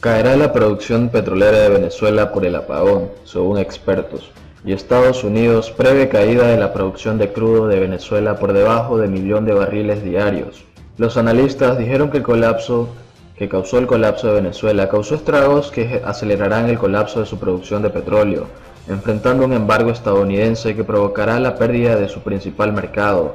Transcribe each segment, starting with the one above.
Caerá la producción petrolera de Venezuela por el apagón, según expertos, y Estados Unidos prevé caída de la producción de crudo de Venezuela por debajo de 1.000.000 de barriles diarios. Los analistas dijeron que el colapso que causó el colapso de Venezuela causó estragos que acelerarán el colapso de su producción de petróleo, enfrentando un embargo estadounidense que provocará la pérdida de su principal mercado.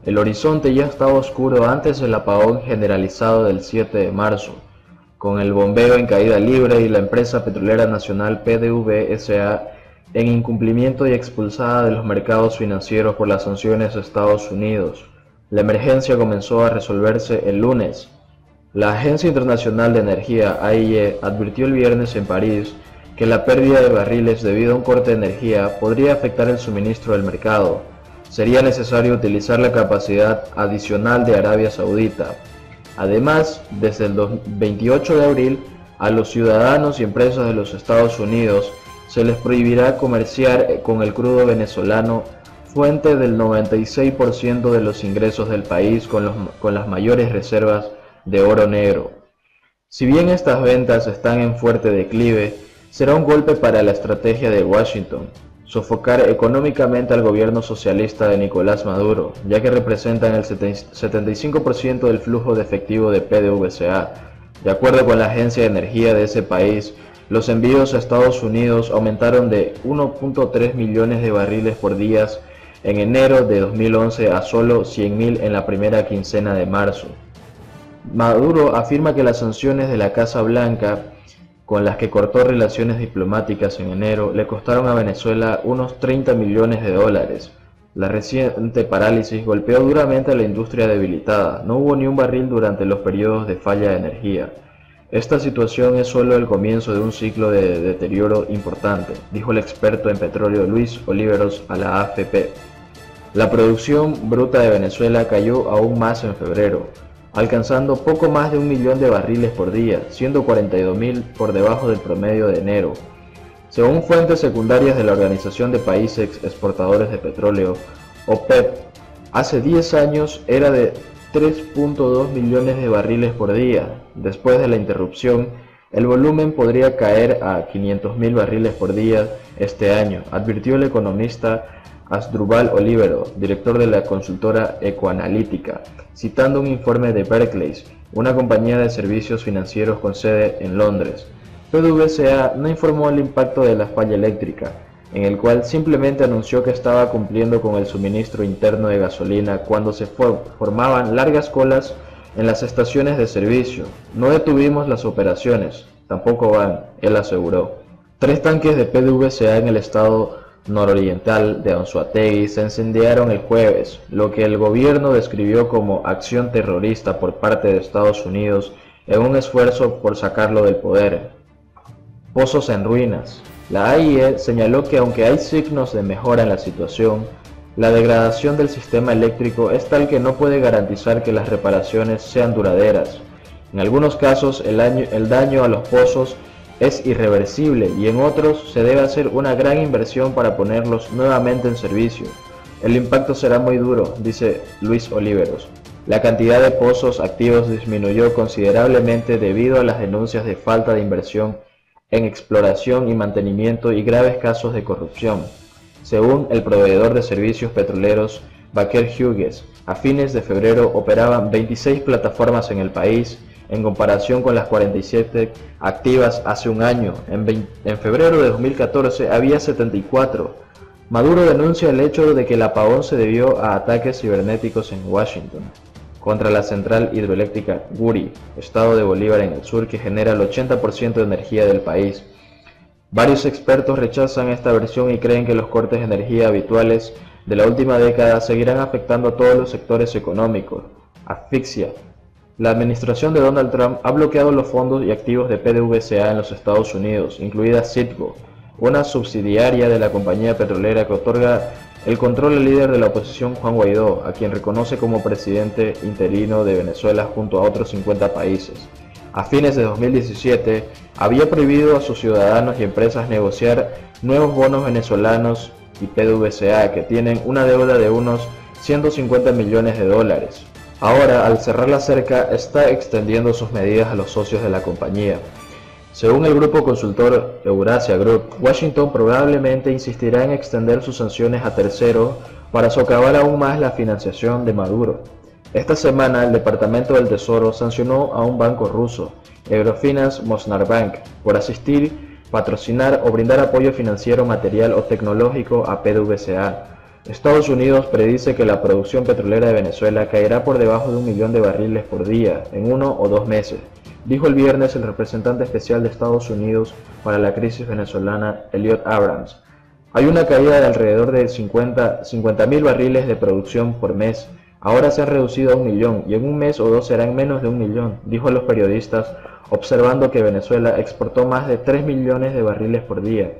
El horizonte ya estaba oscuro antes del apagón generalizado del 7 de marzo. Con el bombeo en caída libre y la empresa petrolera nacional PDVSA en incumplimiento y expulsada de los mercados financieros por las sanciones de Estados Unidos. La emergencia comenzó a resolverse el lunes. La Agencia Internacional de Energía, AIE, advirtió el viernes en París que la pérdida de barriles debido a un corte de energía podría afectar el suministro del mercado. Sería necesario utilizar la capacidad adicional de Arabia Saudita. Además, desde el 28 de abril, a los ciudadanos y empresas de los Estados Unidos se les prohibirá comerciar con el crudo venezolano, fuente del 96% de los ingresos del país con las mayores reservas de oro negro. Si bien estas ventas están en fuerte declive, será un golpe para la estrategia de Washington, sofocar económicamente al gobierno socialista de Nicolás Maduro, ya que representan el 75% del flujo de efectivo de PDVSA. De acuerdo con la agencia de energía de ese país, los envíos a Estados Unidos aumentaron de 1.3 millones de barriles por día en enero de 2011 a solo 100.000 en la primera quincena de marzo. Maduro afirma que las sanciones de la Casa Blanca, con las que cortó relaciones diplomáticas en enero, le costaron a Venezuela unos 30 millones de dólares. La reciente parálisis golpeó duramente a la industria debilitada. No hubo ni un barril durante los periodos de falla de energía. Esta situación es solo el comienzo de un ciclo de deterioro importante, dijo el experto en petróleo Luis Oliveros a la AFP. La producción bruta de Venezuela cayó aún más en febrero, alcanzando poco más de 1 millón de barriles por día, siendo 42.000 por debajo del promedio de enero. Según fuentes secundarias de la Organización de Países Exportadores de Petróleo, OPEP, hace 10 años era de 3.2 millones de barriles por día. Después de la interrupción, el volumen podría caer a 500.000 barriles por día este año, advirtió el economista Asdrúbal Olivero, director de la consultora Ecoanalítica, citando un informe de Barclays, una compañía de servicios financieros con sede en Londres. PDVSA no informó el impacto de la falla eléctrica, en el cual simplemente anunció que estaba cumpliendo con el suministro interno de gasolina cuando se formaban largas colas en las estaciones de servicio. No detuvimos las operaciones, tampoco van, él aseguró. 3 tanques de PDVSA en el estado nororiental de Anzoátegui se incendiaron el jueves, lo que el gobierno describió como acción terrorista por parte de Estados Unidos en un esfuerzo por sacarlo del poder. Pozos en ruinas. La AIE señaló que aunque hay signos de mejora en la situación, la degradación del sistema eléctrico es tal que no puede garantizar que las reparaciones sean duraderas. En algunos casos el daño a los pozos es irreversible y en otros se debe hacer una gran inversión para ponerlos nuevamente en servicio. El impacto será muy duro, dice Luis Oliveros. La cantidad de pozos activos disminuyó considerablemente debido a las denuncias de falta de inversión en exploración y mantenimiento y graves casos de corrupción. Según el proveedor de servicios petroleros Baker Hughes, a fines de febrero operaban 26 plataformas en el país, en comparación con las 47 activas hace un año. En febrero de 2014 había 74. Maduro denuncia el hecho de que el apagón se debió a ataques cibernéticos en Washington contra la central hidroeléctrica Guri, estado de Bolívar en el sur, que genera el 80% de energía del país. Varios expertos rechazan esta versión y creen que los cortes de energía habituales de la última década seguirán afectando a todos los sectores económicos. Asfixia. La administración de Donald Trump ha bloqueado los fondos y activos de PDVSA en los Estados Unidos, incluida Citgo, una subsidiaria de la compañía petrolera que otorga el control al líder de la oposición Juan Guaidó, a quien reconoce como presidente interino de Venezuela junto a otros 50 países. A fines de 2017, había prohibido a sus ciudadanos y empresas negociar nuevos bonos venezolanos y PDVSA, que tienen una deuda de unos 150 millones de dólares. Ahora, al cerrar la cerca, está extendiendo sus medidas a los socios de la compañía. Según el grupo consultor Eurasia Group, Washington probablemente insistirá en extender sus sanciones a terceros para socavar aún más la financiación de Maduro. Esta semana, el Departamento del Tesoro sancionó a un banco ruso, Eurofinance Mosnarbank, por asistir, patrocinar o brindar apoyo financiero, material o tecnológico a PDVSA. Estados Unidos predice que la producción petrolera de Venezuela caerá por debajo de 1 millón de barriles por día en 1 o 2 meses, dijo el viernes el representante especial de Estados Unidos para la crisis venezolana, Elliot Abrams. Hay una caída de alrededor de 50.000 barriles de producción por mes. Ahora se han reducido a 1 millón y en un mes o dos serán menos de 1 millón, dijo a los periodistas, observando que Venezuela exportó más de 3 millones de barriles por día.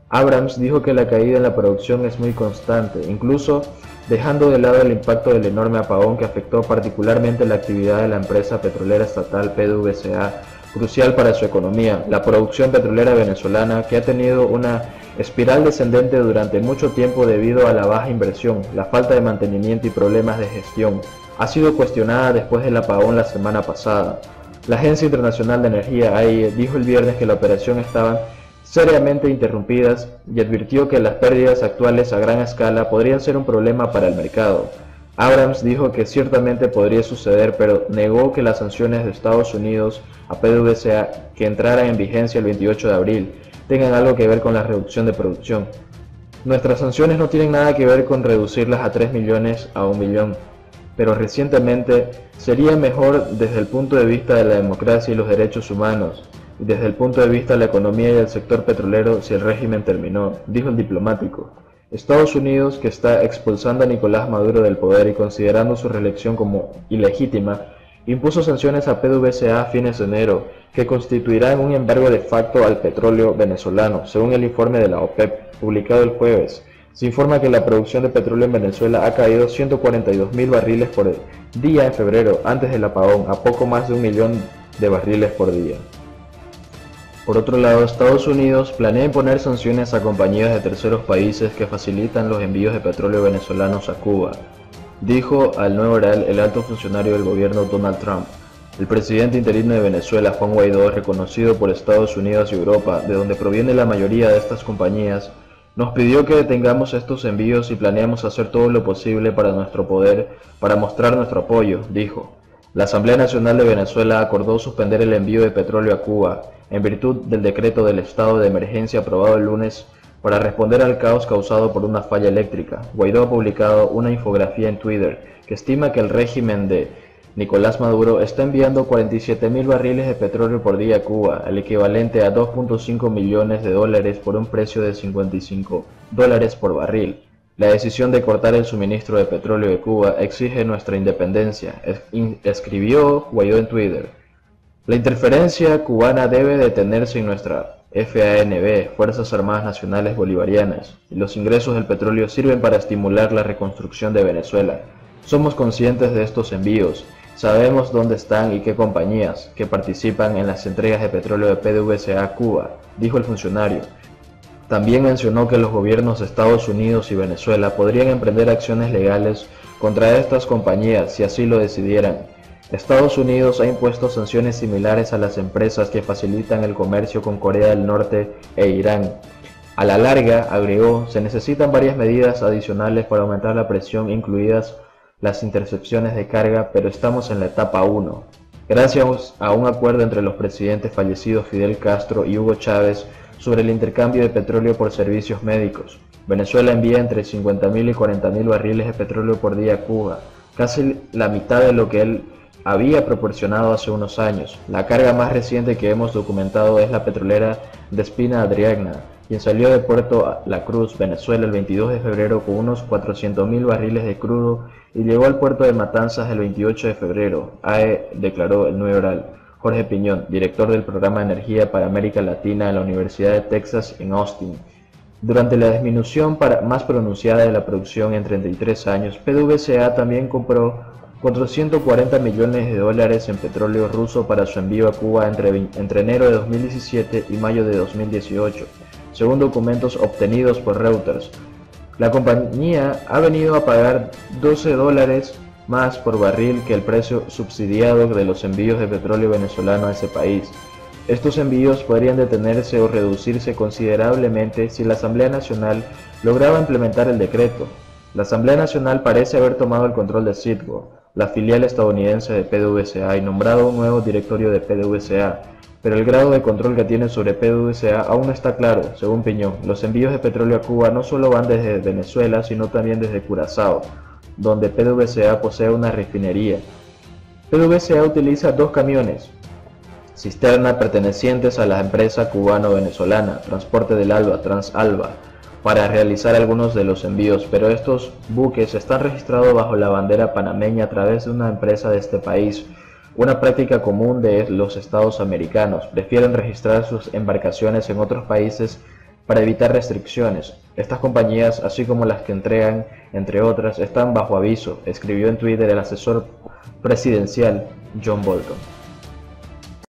Abrams dijo que la caída en la producción es muy constante, incluso dejando de lado el impacto del enorme apagón que afectó particularmente la actividad de la empresa petrolera estatal PDVSA, crucial para su economía. La producción petrolera venezolana, que ha tenido una espiral descendente durante mucho tiempo debido a la baja inversión, la falta de mantenimiento y problemas de gestión, ha sido cuestionada después del apagón la semana pasada. La Agencia Internacional de Energía, AIE, dijo el viernes que la operación estaba seriamente interrumpidas y advirtió que las pérdidas actuales a gran escala podrían ser un problema para el mercado. Abrams dijo que ciertamente podría suceder, pero negó que las sanciones de Estados Unidos a PDVSA, que entraran en vigencia el 28 de abril, tengan algo que ver con la reducción de producción. Nuestras sanciones no tienen nada que ver con reducirlas a 3 millones a 1 millón, pero recientemente sería mejor desde el punto de vista de la democracia y los derechos humanos, y desde el punto de vista de la economía y del sector petrolero si el régimen terminó, dijo el diplomático. Estados Unidos, que está expulsando a Nicolás Maduro del poder y considerando su reelección como ilegítima, impuso sanciones a PDVSA a fines de enero, que constituirán un embargo de facto al petróleo venezolano, según el informe de la OPEP, publicado el jueves. Se informa que la producción de petróleo en Venezuela ha caído 142.000 barriles por día en febrero, antes del apagón, a poco más de 1 millón de barriles por día. Por otro lado, Estados Unidos planea imponer sanciones a compañías de terceros países que facilitan los envíos de petróleo venezolanos a Cuba, dijo al Nuevo Herald el alto funcionario del gobierno Donald Trump. El presidente interino de Venezuela, Juan Guaidó, reconocido por Estados Unidos y Europa, de donde proviene la mayoría de estas compañías, nos pidió que detengamos estos envíos y planeamos hacer todo lo posible para nuestro poder para mostrar nuestro apoyo, dijo. La Asamblea Nacional de Venezuela acordó suspender el envío de petróleo a Cuba, en virtud del decreto del estado de emergencia aprobado el lunes para responder al caos causado por una falla eléctrica. Guaidó ha publicado una infografía en Twitter que estima que el régimen de Nicolás Maduro está enviando 47.000 barriles de petróleo por día a Cuba, el equivalente a 2.5 millones de dólares por un precio de $55 por barril. La decisión de cortar el suministro de petróleo de Cuba exige nuestra independencia, escribió Guaidó en Twitter. La interferencia cubana debe detenerse en nuestra FANB, Fuerzas Armadas Nacionales Bolivarianas, y los ingresos del petróleo sirven para estimular la reconstrucción de Venezuela. Somos conscientes de estos envíos, sabemos dónde están y qué compañías que participan en las entregas de petróleo de PDVSA a Cuba, dijo el funcionario. También mencionó que los gobiernos de Estados Unidos y Venezuela podrían emprender acciones legales contra estas compañías si así lo decidieran. Estados Unidos ha impuesto sanciones similares a las empresas que facilitan el comercio con Corea del Norte e Irán. A la larga, agregó, se necesitan varias medidas adicionales para aumentar la presión, incluidas las intercepciones de carga, pero estamos en la etapa 1. Gracias a un acuerdo entre los presidentes fallecidos Fidel Castro y Hugo Chávez sobre el intercambio de petróleo por servicios médicos, Venezuela envía entre 50.000 y 40.000 barriles de petróleo por día a Cuba, casi la mitad de lo que él había proporcionado hace unos años. La carga más reciente que hemos documentado es la petrolera Despina Adriana, quien salió de Puerto La Cruz, Venezuela, el 22 de febrero con unos 400.000 barriles de crudo y llegó al puerto de Matanzas el 28 de febrero, AE declaró el Nuevo Herald. Jorge Piñón, director del Programa de Energía para América Latina en la Universidad de Texas en Austin. Durante la disminución más pronunciada de la producción en 33 años, PDVSA también compró 440 millones de dólares en petróleo ruso para su envío a Cuba entre enero de 2017 y mayo de 2018, según documentos obtenidos por Reuters. La compañía ha venido a pagar $12 más por barril que el precio subsidiado de los envíos de petróleo venezolano a ese país. Estos envíos podrían detenerse o reducirse considerablemente si la Asamblea Nacional lograba implementar el decreto. La Asamblea Nacional parece haber tomado el control de Citgo, la filial estadounidense de PDVSA, y nombrado un nuevo directorio de PDVSA, pero el grado de control que tiene sobre PDVSA aún no está claro. Según Piñón, los envíos de petróleo a Cuba no solo van desde Venezuela, sino también desde Curazao, donde PDVSA posee una refinería. PDVSA utiliza 2 camiones cisterna pertenecientes a la empresa cubano-venezolana Transporte del Alba, Transalba, para realizar algunos de los envíos, pero estos buques están registrados bajo la bandera panameña a través de una empresa de este país. Una práctica común de los estados americanos: prefieren registrar sus embarcaciones en otros países para evitar restricciones. Estas compañías, así como las que entregan, entre otras, están bajo aviso, escribió en Twitter el asesor presidencial John Bolton.